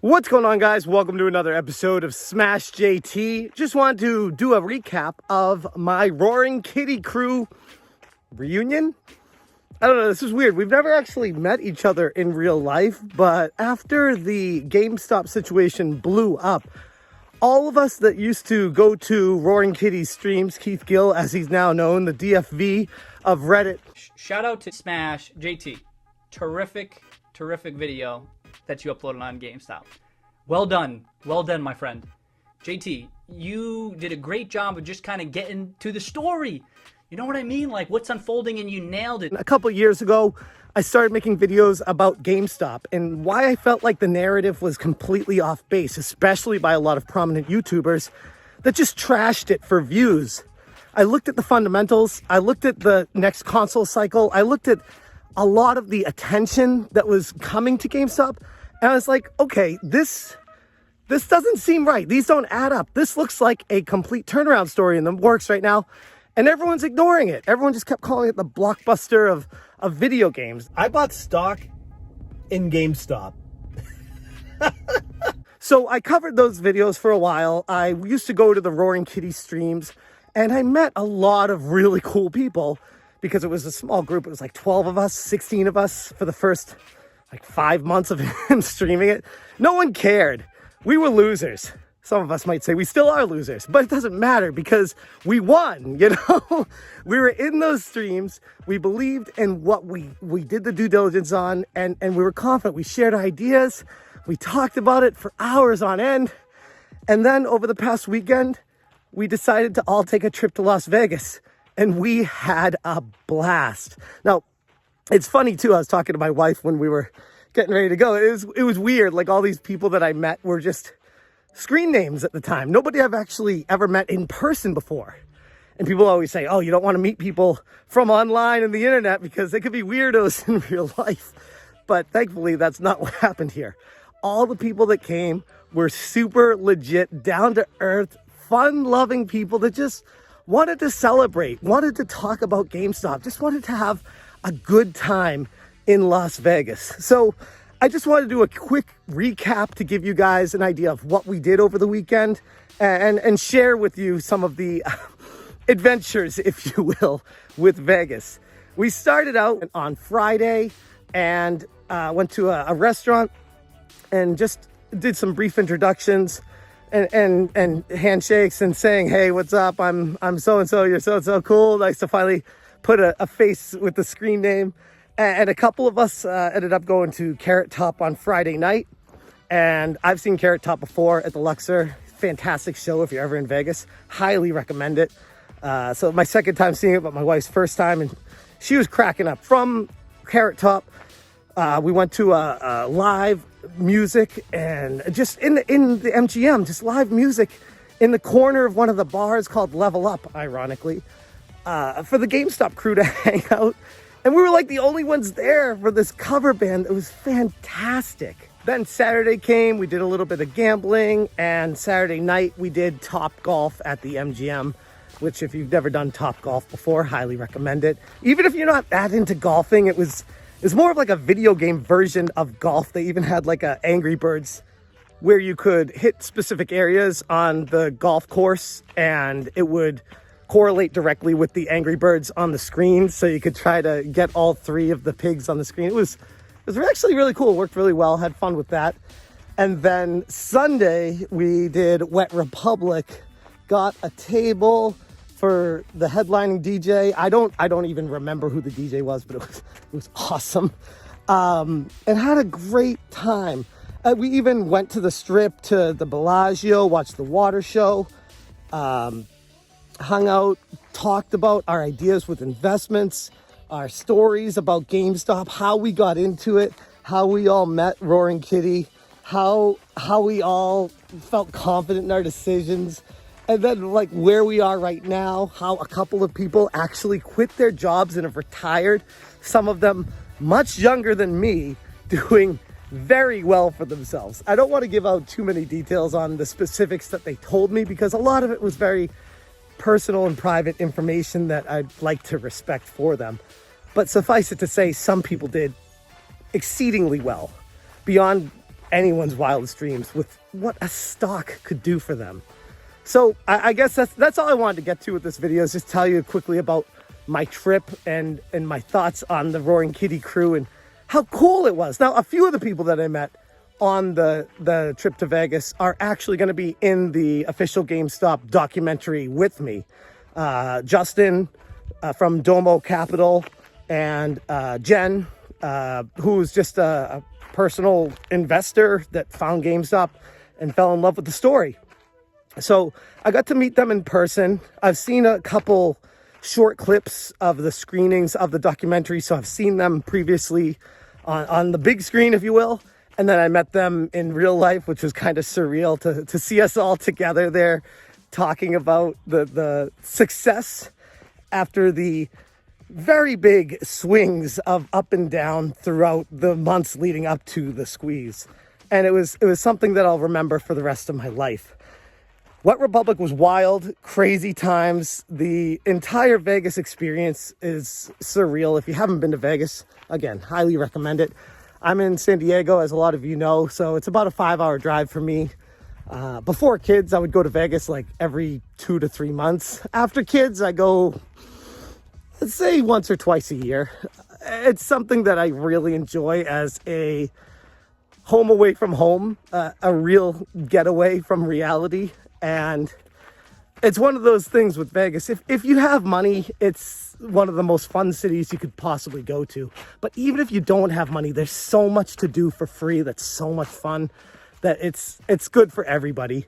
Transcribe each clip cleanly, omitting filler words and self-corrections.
What's going on, guys? Welcome to another episode of Smash JT. Just wanted to do a recap of my Roaring Kitty crew reunion. I don't know, this is weird. We've never actually met each other in real life, but after the GameStop situation blew up, all of us that used to go to Roaring Kitty streams, Keith Gill, as he's now known, the DFV of Reddit. Shout out to Smash JT. Terrific video that you uploaded on GameStop. Well done, my friend. JT, you did a great job of just kind of getting to the story. You know what I mean? Like what's unfolding, and you nailed it. A couple years ago, I started making videos about GameStop and why I felt like the narrative was completely off base, especially by a lot of prominent YouTubers that just trashed it for views. I looked at the fundamentals, I looked at the next console cycle, I looked at a lot of the attention that was coming to GameStop, and I was like, okay, this doesn't seem right. These don't add up. This looks like a complete turnaround story in the works right now, and everyone's ignoring it. Everyone just kept calling it the blockbuster of video games. I bought stock in GameStop. So I covered those videos for a while. I used to go to the Roaring Kitty streams, and I met a lot of really cool people because it was a small group. It was like 12 of us, 16 of us for the first like 5 months of him streaming it. No one cared. We were losers. Some of us might say we still are losers, but it doesn't matter because we won, you know? We were in those streams. We believed in what we did the due diligence on, and we were confident. We shared ideas. We talked about it for hours on end. And then over the past weekend, we decided to all take a trip to Las Vegas, and we had a blast. Now, it's funny too. I was talking to my wife when we were getting ready to go. It was weird. Like all these people that I met were just screen names at the time. Nobody I've actually ever met in person before. And people always say, oh, you don't want to meet people from online and the internet because they could be weirdos in real life. But thankfully, that's not what happened here. All the people that came were super legit, down to earth, fun-loving people that just wanted to celebrate, wanted to talk about GameStop, just wanted to have a good time in Las Vegas. So I just wanted to do a quick recap to give you guys an idea of what we did over the weekend and share with you some of the adventures, if you will, with Vegas. We started out on Friday and went to a restaurant and just did some brief introductions and handshakes and saying, hey, what's up? I'm so-and-so, you're so-and-so, cool. Nice to finally put a face with the screen name. And a couple of us ended up going to Carrot Top on Friday night. And I've seen Carrot Top before at the Luxor. Fantastic show if you're ever in Vegas. Highly recommend it. So my second time seeing it, but my wife's first time. And she was cracking up. From Carrot Top, we went to a live music and just in the MGM, just live music in the corner of one of the bars called Level Up, ironically, for the GameStop crew to hang out. And we were like the only ones there for this cover band. It was fantastic. Then Saturday came, we did a little bit of gambling, and Saturday night we did Top Golf at the MGM, which if you've never done Top Golf before, highly recommend it. Even if you're not that into golfing, it's more of like a video game version of golf. They even had like a Angry Birds where you could hit specific areas on the golf course and it would correlate directly with the Angry Birds on the screen, so you could try to get all three of the pigs on the screen. It was actually really cool. It worked really well. Had fun with that. And then Sunday we did Wet Republic, got a table for the headlining DJ. I don't even remember who the DJ was, but it was awesome. And had a great time. We even went to the Strip, to the Bellagio, watched the water show. Hung out, talked about our ideas with investments, our stories about GameStop, how we got into it, how we all met Roaring Kitty, how we all felt confident in our decisions, and then like where we are right now, how a couple of people actually quit their jobs and have retired, some of them much younger than me, doing very well for themselves. I don't want to give out too many details on the specifics that they told me because a lot of it was very personal and private information that I'd like to respect for them. But suffice it to say, some people did exceedingly well, beyond anyone's wildest dreams with what a stock could do for them. So I guess that's all I wanted to get to with this video, is just tell you quickly about my trip and my thoughts on the Roaring Kitty crew and how cool it was. Now, a few of the people that I met on the trip to Vegas are actually going to be in the official GameStop documentary with me. Justin from Domo Capital, and Jen, who's just a personal investor that found GameStop and fell in love with the story. So I got to meet them in person. I've seen a couple short clips of the screenings of the documentary, so I've seen them previously on the big screen, if you will. And then I met them in real life, which was kind of surreal to see us all together there talking about the success after the very big swings of up and down throughout the months leading up to the squeeze. And it was something that I'll remember for the rest of my life. Wet Republic was wild, crazy times. The entire Vegas experience is surreal. If you haven't been to Vegas, again, highly recommend it. I'm in San Diego, as a lot of you know, so it's about a 5-hour drive for me. Before kids, I would go to Vegas like every 2 to 3 months. After kids, I go, let's say, once or twice a year. It's something that I really enjoy as a home away from home, a real getaway from reality. And it's one of those things with Vegas. If you have money, it's one of the most fun cities you could possibly go to. But even if you don't have money, there's so much to do for free that's so much fun that it's good for everybody.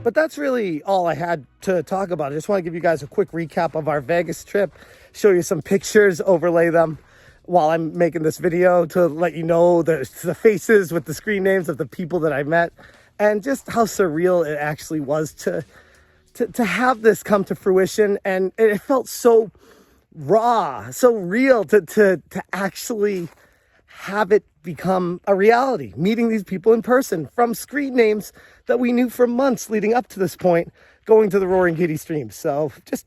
But that's really all I had to talk about. I just want to give you guys a quick recap of our Vegas trip, show you some pictures, overlay them while I'm making this video to let you know the faces with the screen names of the people that I met, and just how surreal it actually was to have this come to fruition. And it felt so raw, so real to actually have it become a reality, meeting these people in person from screen names that we knew for months leading up to this point, going to the Roaring Kitty streams. So just,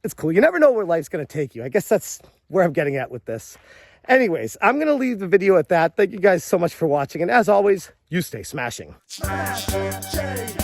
it's cool. You never know where life's going to take you. I guess that's where I'm getting at with this. Anyways, I'm going to leave the video at that. Thank you guys so much for watching. And as always, you stay smashing. Smash,